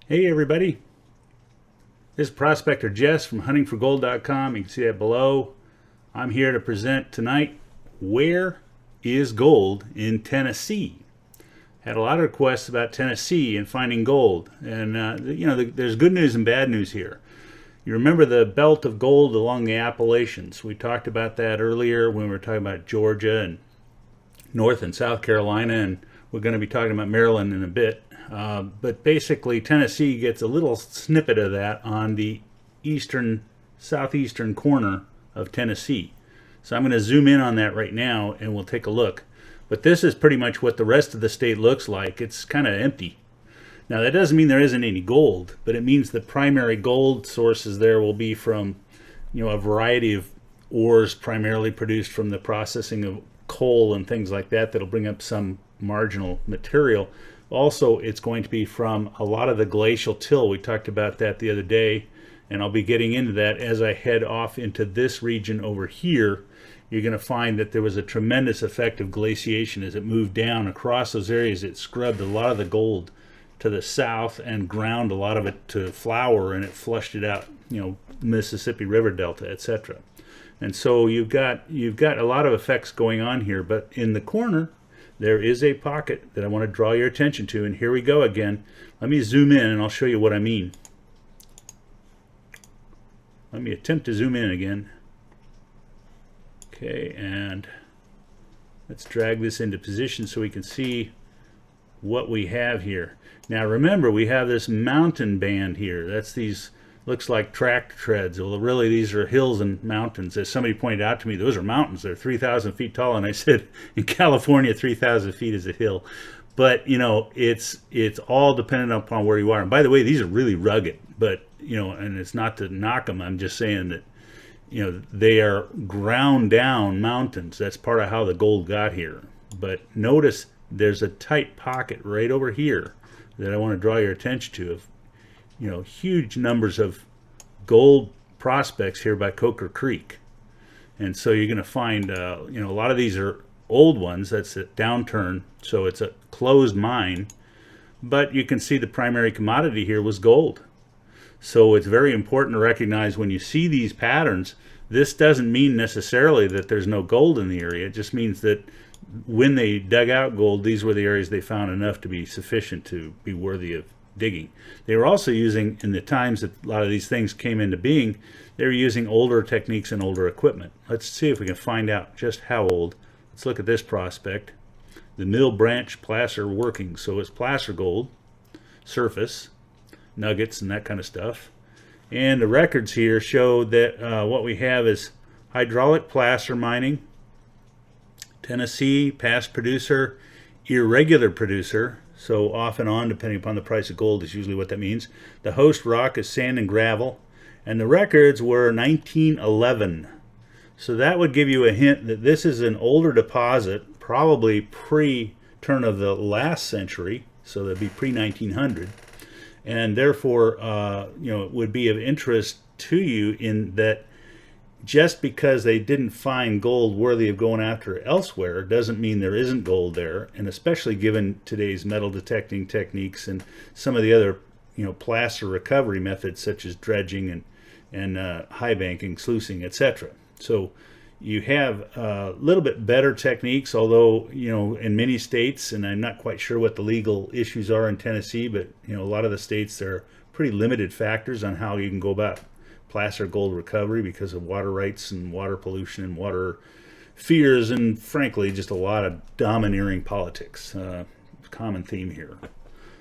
Hey everybody, this is Prospector Jess from huntingforgold.com. You can see that below. I'm here to present tonight, where is gold in Tennessee? Had a lot of requests about Tennessee and finding gold, and there's good news and bad news here. You remember the belt of gold along the Appalachians. We talked about that earlier when we were talking about Georgia and North and South Carolina, and we're going to be talking about Maryland in a bit. But basically, Tennessee gets a little snippet of that on the southeastern corner of Tennessee. So I'm going to zoom in on that right now, and we'll take a look. But this is pretty much what the rest of the state looks like. It's kind of empty. Now, that doesn't mean there isn't any gold, but it means the primary gold sources there will be from, a variety of ores primarily produced from the processing of coal and things like that that'll bring up some marginal material. Also, it's going to be from a lot of the glacial till. We talked about that the other day, and I'll be getting into that as I head off into this region over here. You're going to find that there was a tremendous effect of glaciation as it moved down across those areas. It scrubbed a lot of the gold to the south and ground a lot of it to flour, and it flushed it out, Mississippi River Delta, etc. And so you've got a lot of effects going on here, but in the corner there is a pocket that I want to draw your attention to, and here we go again. Let me zoom in and I'll show you what I mean. Let me attempt to zoom in again. Okay, and let's drag this into position so we can see what we have here. Now remember, we have this mountain band here. That's these, looks like tractor treads. Well, really these are hills and mountains. As somebody pointed out to me, those are mountains. They're 3,000 feet tall, and I said, in California, 3,000 feet is a hill. But it's all dependent upon where you are. And by the way, these are really rugged. But and it's not to knock them. I'm just saying that they are ground down mountains. That's part of how the gold got here. But notice there's a tight pocket right over here that I want to draw your attention to of huge numbers of gold prospects here by Coker Creek. And so you're going to find a lot of these are old ones. That's a downturn, so it's a closed mine, but you can see the primary commodity here was gold. So it's very important to recognize when you see these patterns, this doesn't mean necessarily that there's no gold in the area. It just means that when they dug out gold, these were the areas they found enough to be sufficient to be worthy of digging. They were also using, in the times that a lot of these things came into being, they were using older techniques and older equipment. Let's see if we can find out just how old. Let's look at this prospect. The mill branch placer working. So it's placer gold, surface, nuggets, and that kind of stuff. And the records here show that what we have is hydraulic placer mining, Tennessee, past producer, irregular producer, so off and on depending upon the price of gold is usually what that means. The host rock is sand and gravel, and the records were 1911. So that would give you a hint that this is an older deposit, probably pre-turn of the last century, so that'd be pre-1900, and therefore it would be of interest to you in that just because they didn't find gold worthy of going after elsewhere doesn't mean there isn't gold there. And especially given today's metal detecting techniques and some of the other placer recovery methods such as dredging and high banking, sluicing, etc. So you have a little bit better techniques, although in many states, and I'm not quite sure what the legal issues are in Tennessee, but a lot of the states, there are pretty limited factors on how you can go about placer gold recovery because of water rights and water pollution and water fears, and frankly just a lot of domineering politics. Common theme here.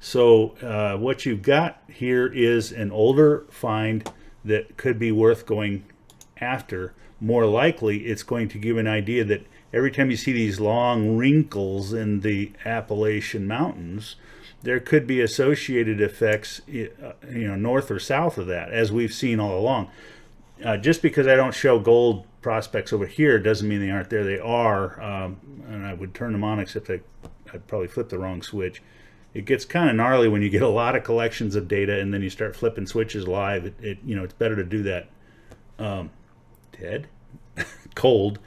So what you've got here is an older find that could be worth going after. More likely it's going to give an idea that every time you see these long wrinkles in the Appalachian Mountains, there could be associated effects north or south of that, as we've seen all along. Just because I don't show gold prospects over here doesn't mean they aren't there. They are, and I would turn them on, except I'd probably flip the wrong switch. It gets kind of gnarly when you get a lot of collections of data and then you start flipping switches live. It's better to do that cold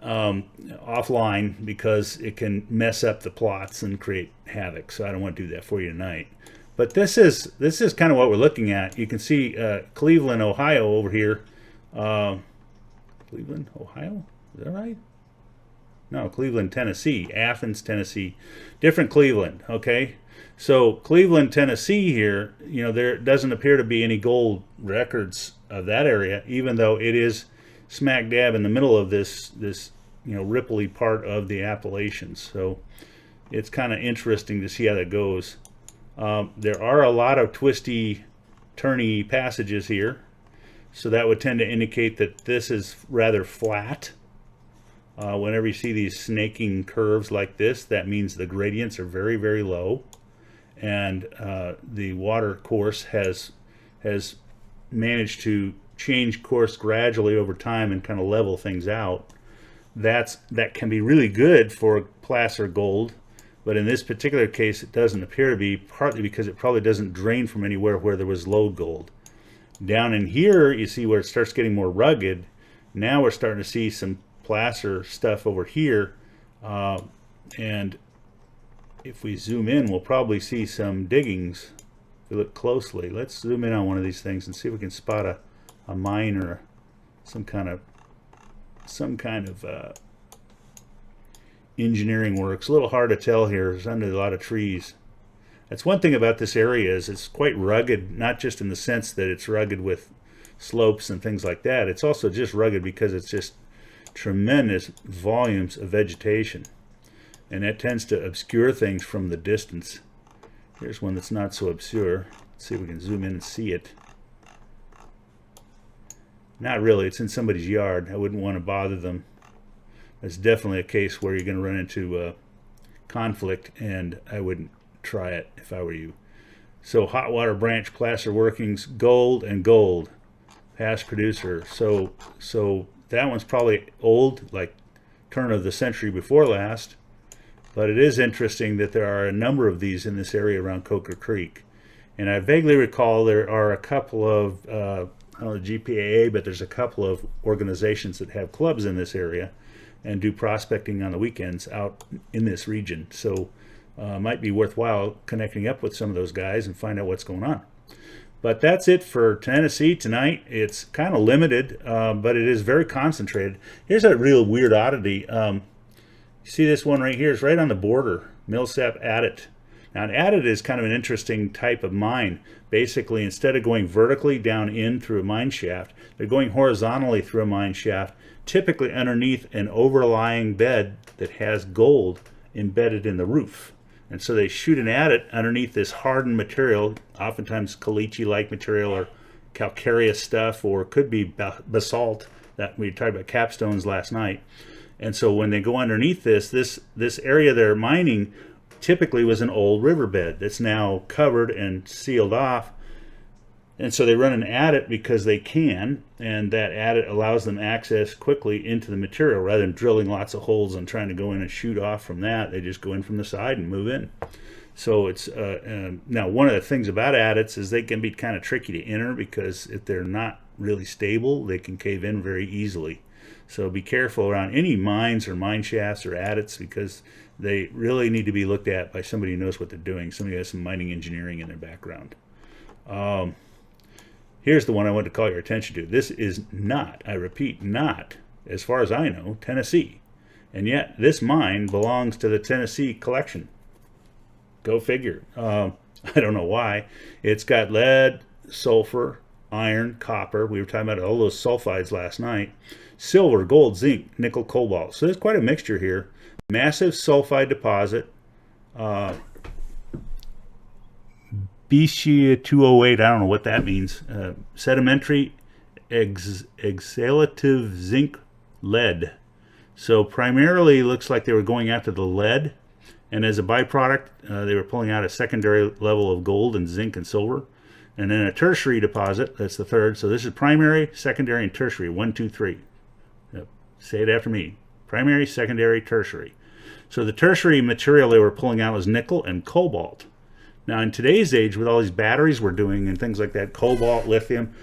offline, because it can mess up the plots and create havoc. So I don't want to do that for you tonight. But this is kind of what we're looking at. You can see Cleveland, Ohio over here. Cleveland, Ohio? Is that right? No, Cleveland, Tennessee. Athens, Tennessee. Different Cleveland, okay? So Cleveland, Tennessee here, you know, there doesn't appear to be any gold records of that area, even though it is smack dab in the middle of this you know, ripply part of the Appalachians. So it's kind of interesting to see how that goes. There are a lot of twisty, turny passages here, so that would tend to indicate that this is rather flat. Whenever you see these snaking curves like this, that means the gradients are very, very low, and the water course has managed to change course gradually over time and kind of level things out. That can be really good for placer gold, but in this particular case it doesn't appear to be, partly because it probably doesn't drain from anywhere where there was low gold. Down in here you see where it starts getting more rugged. Now we're starting to see some placer stuff over here, and if we zoom in we'll probably see some diggings. If we look closely, let's zoom in on one of these things and see if we can spot a mine or some kind of engineering work. It's a little hard to tell here. It's under a lot of trees. That's one thing about this area, is it's quite rugged, not just in the sense that it's rugged with slopes and things like that. It's also just rugged because it's just tremendous volumes of vegetation, and that tends to obscure things from the distance. Here's one that's not so obscure. Let's see if we can zoom in and see it. Not really. It's in somebody's yard. I wouldn't want to bother them. It's definitely a case where you're going to run into conflict, and I wouldn't try it if I were you. So hot water branch placer workings, gold and gold, past producer. So that one's probably old, like turn of the century before last, but it is interesting that there are a number of these in this area around Coker Creek. And I vaguely recall there are a couple of I don't know, GPAA, but there's a couple of organizations that have clubs in this area and do prospecting on the weekends out in this region. So might be worthwhile connecting up with some of those guys and find out what's going on. But that's it for Tennessee tonight. It's kind of limited, but it is very concentrated. Here's a real weird oddity. You see this one right here? It's right on the border, Millsap Adit. Now an adit is kind of an interesting type of mine. Basically, instead of going vertically down in through a mine shaft, they're going horizontally through a mine shaft, typically underneath an overlying bed that has gold embedded in the roof. And so they shoot an adit underneath this hardened material, oftentimes caliche-like material or calcareous stuff, or it could be basalt, that we talked about capstones last night. And so when they go underneath this area they're mining typically was an old riverbed that's now covered and sealed off, and so they run an adit because they can, and that adit allows them access quickly into the material rather than drilling lots of holes and trying to go in and shoot off from that. They just go in from the side and move in. So it's now one of the things about adits is they can be kind of tricky to enter, because if they're not really stable they can cave in very easily. So be careful around any mines or mine shafts or adits, because they really need to be looked at by somebody who knows what they're doing, somebody who has some mining engineering in their background. Here's the one I want to call your attention to. This is not, I repeat, not, as far as I know, Tennessee. And yet this mine belongs to the Tennessee collection. Go figure. I don't know why. It's got lead, sulfur, iron, copper. We were talking about all those sulfides last night. Silver, gold, zinc, nickel, cobalt. So there's quite a mixture here. Massive sulfide deposit. Beshear 208, I don't know what that means. Sedimentary exhalative zinc lead. So primarily looks like they were going after the lead, and as a byproduct they were pulling out a secondary level of gold and zinc and silver, and then a tertiary deposit. That's the third. So this is primary, secondary, and tertiary. 1, 2, 3. Yep. Say it after me. Primary, secondary, tertiary. So the tertiary material they were pulling out was nickel and cobalt. Now in today's age, with all these batteries we're doing and things like that, cobalt, lithium,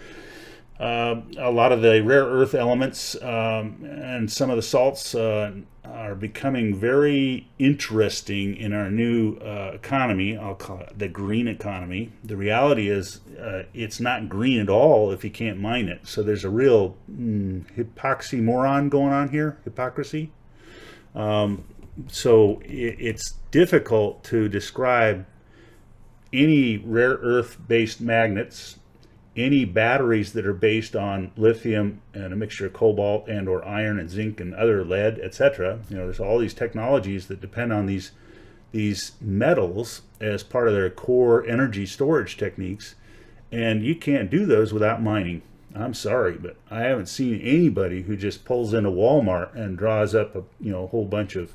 A lot of the rare earth elements and some of the salts are becoming very interesting in our new economy. I'll call it the green economy. The reality is it's not green at all if you can't mine it. So there's a real hypoxymoron going on here, hypocrisy. So it's difficult to describe any rare earth based magnets, any batteries that are based on lithium and a mixture of cobalt and or iron and zinc and other lead, etc. You know, there's all these technologies that depend on these metals as part of their core energy storage techniques, and you can't do those without mining. I'm sorry, but I haven't seen anybody who just pulls into Walmart and draws up a whole bunch of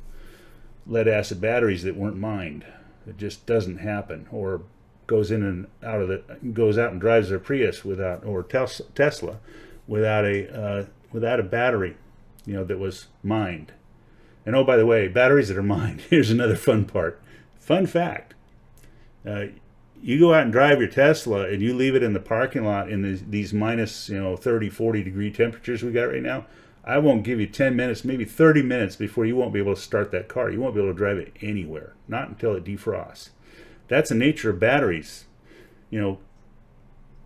lead acid batteries that weren't mined. It just doesn't happen. Or goes in and out of goes out and drives their Prius without, or Tesla without a battery, that was mined. And oh, by the way, batteries that are mined. Here's another fun part. Fun fact. You go out and drive your Tesla and you leave it in the parking lot in these minus 30, 40 degree temperatures we got right now. I won't give you 10 minutes, maybe 30 minutes before you won't be able to start that car. You won't be able to drive it anywhere, not until it defrosts. That's the nature of batteries.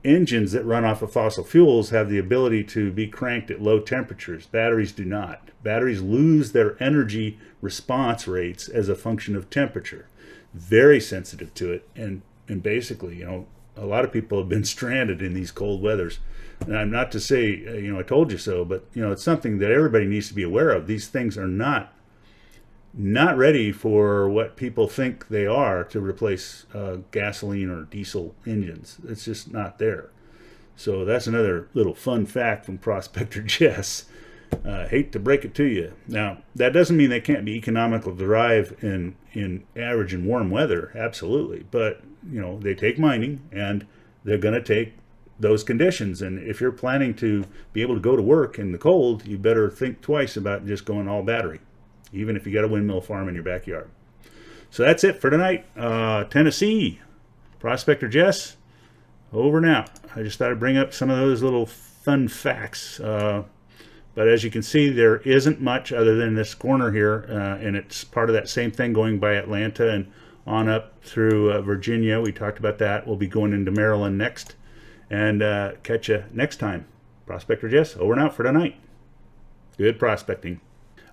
Engines that run off of fossil fuels have the ability to be cranked at low temperatures. Batteries do not. Batteries lose their energy response rates as a function of temperature. Very sensitive to it, and basically, a lot of people have been stranded in these cold weathers. And I'm not to say, I told you so, but it's something that everybody needs to be aware of. These things are not ready for what people think they are to replace gasoline or diesel engines. It's just not there. So that's another little fun fact from Prospector Jess. Hate to break it to you. Now, that doesn't mean they can't be economical to drive in average and warm weather. Absolutely. But, they take mining, and they're going to take those conditions. And if you're planning to be able to go to work in the cold, you better think twice about just going all battery, even if you got a windmill farm in your backyard. So that's it for tonight. Tennessee, Prospector Jess, over and out. I just thought I'd bring up some of those little fun facts. But as you can see, there isn't much other than this corner here, and it's part of that same thing going by Atlanta and on up through Virginia. We talked about that. We'll be going into Maryland next. And catch you next time. Prospector Jess, over and out for tonight. Good prospecting.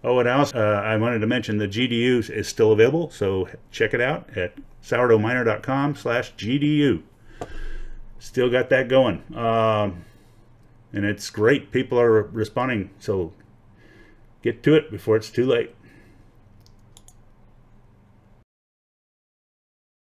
Oh, and also, I wanted to mention the GDU is still available, so check it out at sourdoughminer.com/GDU. Still got that going. And it's great. People are responding, so get to it before it's too late.